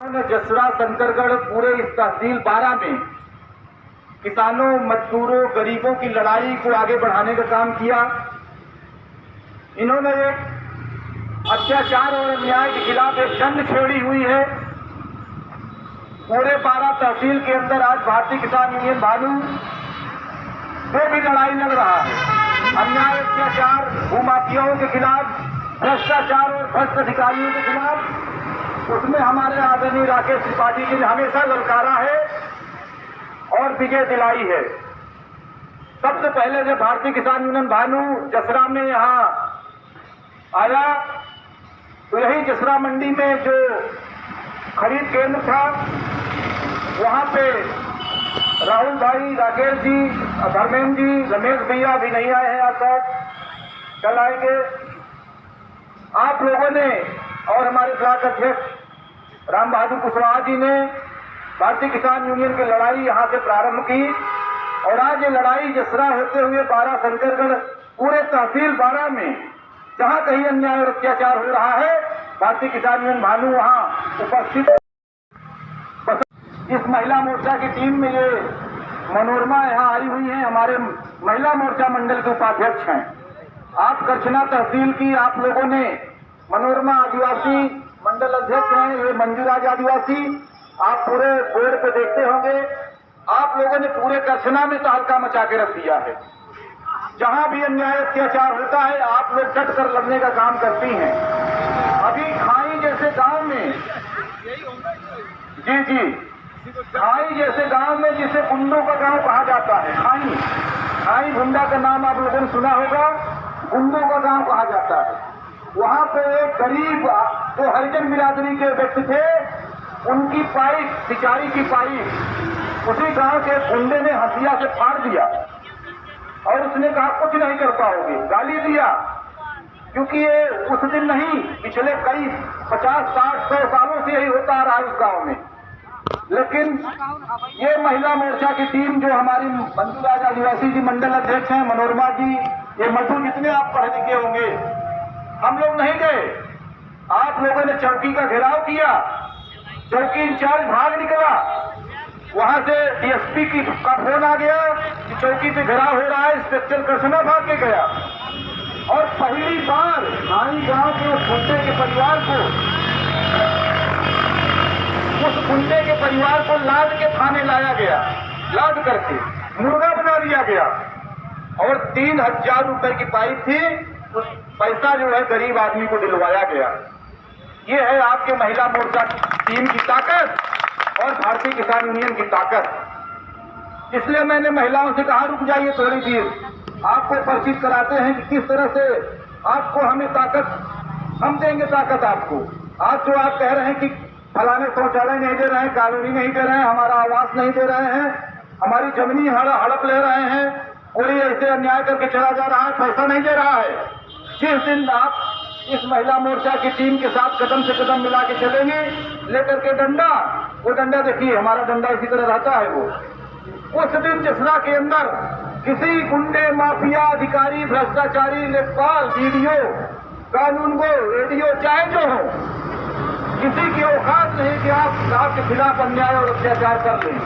जसरा शंकरगढ़ पूरे इस तहसील 12 में किसानों, मजदूरों, गरीबों की लड़ाई को आगे बढ़ाने का काम किया। इन्होंने एक अत्याचार और अन्याय के खिलाफ एक जंग छेड़ी हुई है। पूरे 12 तहसील के अंदर आज भारतीय किसान यूनियन भानु जो भी लड़ाई लड़ रहा है, अन्याय, अत्याचार, भूमाफियाओं के खिलाफ, भ्रष्टाचार और भ्रष्ट अधिकारियों के खिलाफ, उसमें हमारे आदरणीय राकेश त्रिपाठी जी ने हमेशा ललकारा है और विजय दिलाई है। सबसे पहले जब भारतीय किसान यूनियन भानु जसरा में यहाँ आया तो यही जसरा मंडी में जो खरीद केंद्र था वहां पे राहुल भाई, राकेश जी, धर्मेंद्र जी, रमेश भैया भी नहीं आए हैं आज तक, कल आएंगे। आप लोगों ने और हमारे ब्लॉक अध्यक्ष राम बहादुर कुशवाहा जी ने भारतीय किसान यूनियन की लड़ाई यहां से प्रारंभ की और आज ये लड़ाई जसरा होते हुए 12 शंकरगढ़ पूरे तहसील 12 में जहां कहीं अन्याय और अत्याचार हो रहा है, भारतीय किसान यूनियन भानु वहां उपस्थित। इस महिला मोर्चा की टीम में ये मनोरमा यहाँ आई हुई है, हमारे महिला मोर्चा मंडल के उपाध्यक्ष हैं। आप करछना तहसील की आप लोगों ने मनोरमा आदिवासी मंडल अध्यक्ष हैं, ये मंजूराज आदिवासी, आप पूरे बोर्ड पे देखते होंगे। आप लोगों ने पूरे करछना में तहलका मचा के रख दिया है। जहां भी अन्याय अत्याचार होता है आप लोग डट कर लड़ने का काम करती हैं। अभी खाई जैसे गांव में, जी खाई जैसे गांव में जिसे गुंडों का गांव कहा जाता है, खाई गुंडा का नाम आप लोगों ने सुना होगा, गुंडों का गांव कहा जाता है। वहां पे एक गरीब जो हरिजन बिरादरी के व्यक्ति थे, उनकी पाइप, सिंचाई की पाइप उसी गांव के गुंडे ने हथिया से फाड़ दिया और उसने कहा कुछ नहीं कर पाओगे, गाली दिया। क्योंकि ये उस दिन नहीं, पिछले कई 50, 60, 100 सालों से यही होता आ रहा है उस गांव में। लेकिन ये महिला मोर्चा की टीम जो हमारी मंजूराज आदिवासी जी मंडल अध्यक्ष हैं, मनोरमा जी, ये मधु, जितने आप पढ़े लिखे होंगे, हम लोग नहीं गए। आप लोगों ने चौकी का घेराव किया, चौकी इंचार्ज भाग निकला, वहां से डीएसपी का फोन आ गया कि चौकी पे घेराव हो रहा है, इंस्पेक्टर करछना भाग के गया और पहली बार नानी गांव के उस गुंडे के परिवार को लाद के थाने लाया गया, लाद करके मुर्गा बना दिया गया और 3000 रुपए की पाइप थी, उस पैसा जो है गरीब आदमी को दिलवाया गया। ये है आपके महिला मोर्चा टीम की ताकत और भारतीय किसान यूनियन की ताकत। इसलिए मैंने महिलाओं से कहा रुक जाइए थोड़ी देर, आपको परिचित कराते हैं कि किस तरह से आपको हमें ताकत, हम देंगे ताकत आपको। आज जो आप कह रहे हैं कि फलाने शौचालय नहीं दे रहे हैं, कॉलोनी नहीं दे रहे हैं, हमारा आवास नहीं दे रहे हैं, हमारी जमीनी हड़प ले रहे हैं, कोई ऐसे अन्याय करके चला जा रहा है, पैसा नहीं दे रहा है। जिस दिन आप इस महिला मोर्चा की टीम के साथ कदम से कदम मिला के चलेंगे, लेकर के डंडा, वो डंडा देखिए हमारा डंडा इसी तरह रहता है, वो उस दिन जसरा के अंदर किसी गुंडे, माफिया, अधिकारी, भ्रष्टाचारी, लेखपाल, वीडियो, कानून को रेडियो, चाहे जो हो, किसी की औकात नहीं कि आप आपके खिलाफ अन्याय और अत्याचार कर लें।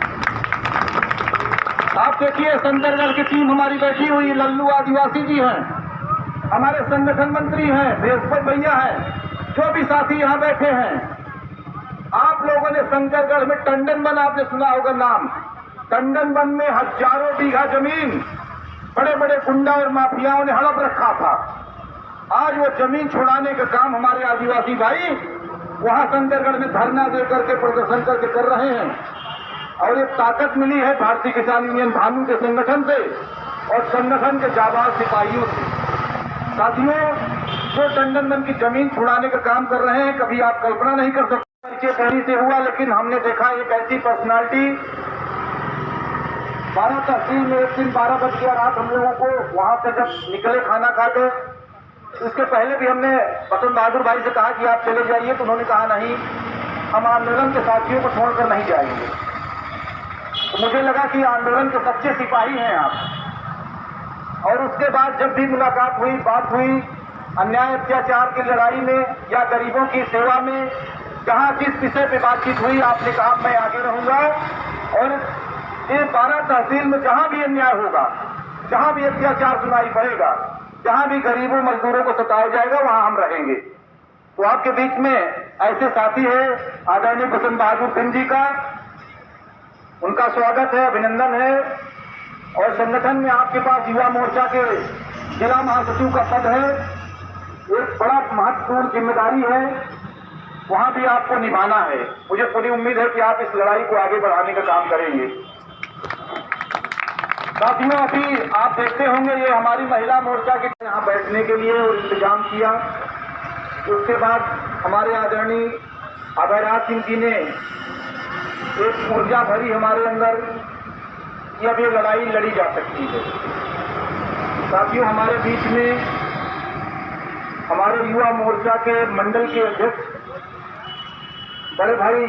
आप देखिए शंकरगढ़ की टीम हमारी बैठी हुई, लल्लू आदिवासी जी हैं, हमारे संगठन मंत्री हैं, बृहस्पति भैया हैं, जो भी साथी यहाँ बैठे हैं। आप लोगों ने शंकरगढ़ में टंडन वन, आपने सुना होगा नाम, टंडन वन में हजारों बीघा जमीन बड़े बड़े गुंडा और माफियाओं ने हड़प रखा था। आज वो जमीन छुड़ाने का काम हमारे आदिवासी भाई वहां शंकरगढ़ में धरना दे करके, प्रदर्शन करके कर रहे हैं और एक ताकत मिली है भारतीय किसान यूनियन भानु के संगठन से और संगठन के जाबाज सिपाहियों से। साथियों, जो टंडन वन की जमीन छुड़ाने का काम कर रहे हैं, कभी आप कल्पना नहीं कर सकते। परिचय पहले से हुआ, लेकिन हमने देखा एक ऐसी पर्सनालिटी 12 तहसील में एक दिन 12 बज गया रात, हम लोगों को वहां से जब निकले खाना खाते, इसके पहले भी हमने बसंत बहादुर भाई से कहा कि आप चले जाइए, तो उन्होंने कहा नहीं, हम आंदोलन के साथियों को छोड़कर नहीं जाएंगे। तो मुझे लगा कि आंदोलन के सच्चे सिपाही हैं आप। और उसके बाद जब भी मुलाकात हुई, बात हुई, अन्याय अत्याचार की लड़ाई में या गरीबों की सेवा में जहां जिस विषय पे बातचीत हुई आपने कहा मैं आगे रहूंगा, और ये 12 तहसील में जहां भी अन्याय होगा, जहां भी अत्याचार सुनाई पड़ेगा, जहां भी गरीबों मजदूरों को सताया जाएगा, वहां हम रहेंगे। तो आपके बीच में ऐसे साथी है आदरणीय बसंत बहादुर सिंह जी का, उनका स्वागत है, अभिनंदन है। और संगठन में आपके पास युवा मोर्चा के जिला महासचिव का पद है, एक बड़ा महत्वपूर्ण जिम्मेदारी है, वहां भी आपको निभाना है। मुझे पूरी उम्मीद है कि आप इस लड़ाई को आगे बढ़ाने का काम करेंगे। साथियों, अभी आप देखते होंगे ये हमारी महिला मोर्चा के यहाँ बैठने के लिए और इंतजाम किया। उसके बाद हमारे आदरणीय अभयराज सिंह जी ने एक ऊर्जा भरी हमारे अंदर कि अब ये लड़ाई लड़ी जा सकती है। साथियों, हमारे बीच में हमारे युवा मोर्चा के मंडल के अध्यक्ष बड़े भाई,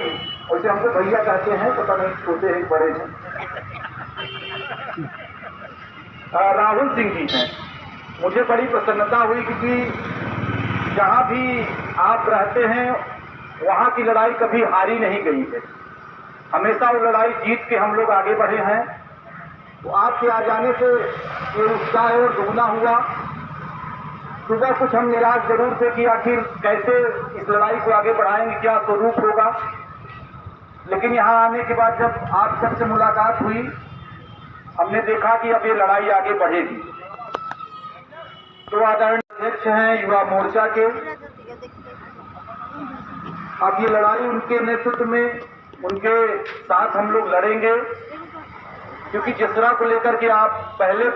वैसे हमको भैया कहते हैं, पता नहीं छोटे हैं बड़े हैं, राहुल सिंह जी हैं। मुझे बड़ी प्रसन्नता हुई क्योंकि जहां भी आप रहते हैं वहां की लड़ाई कभी हारी नहीं गई है, हमेशा वो लड़ाई जीत के हम लोग आगे बढ़े हैं। तो आपके आ जाने से ये उत्साह और दुगना हुआ। सुबह कुछ हम निराश जरूर थे कि आखिर कैसे इस लड़ाई को आगे बढ़ाएंगे, क्या स्वरूप होगा, लेकिन यहाँ आने के बाद जब आप सबसे मुलाकात हुई, हमने देखा कि अब ये लड़ाई आगे बढ़ेगी। तो आदरणीय अध्यक्ष हैं युवा मोर्चा के, अब ये लड़ाई उनके नेतृत्व में, उनके साथ हम लोग लड़ेंगे, क्योंकि जिस तरह को लेकर के आप पहले भी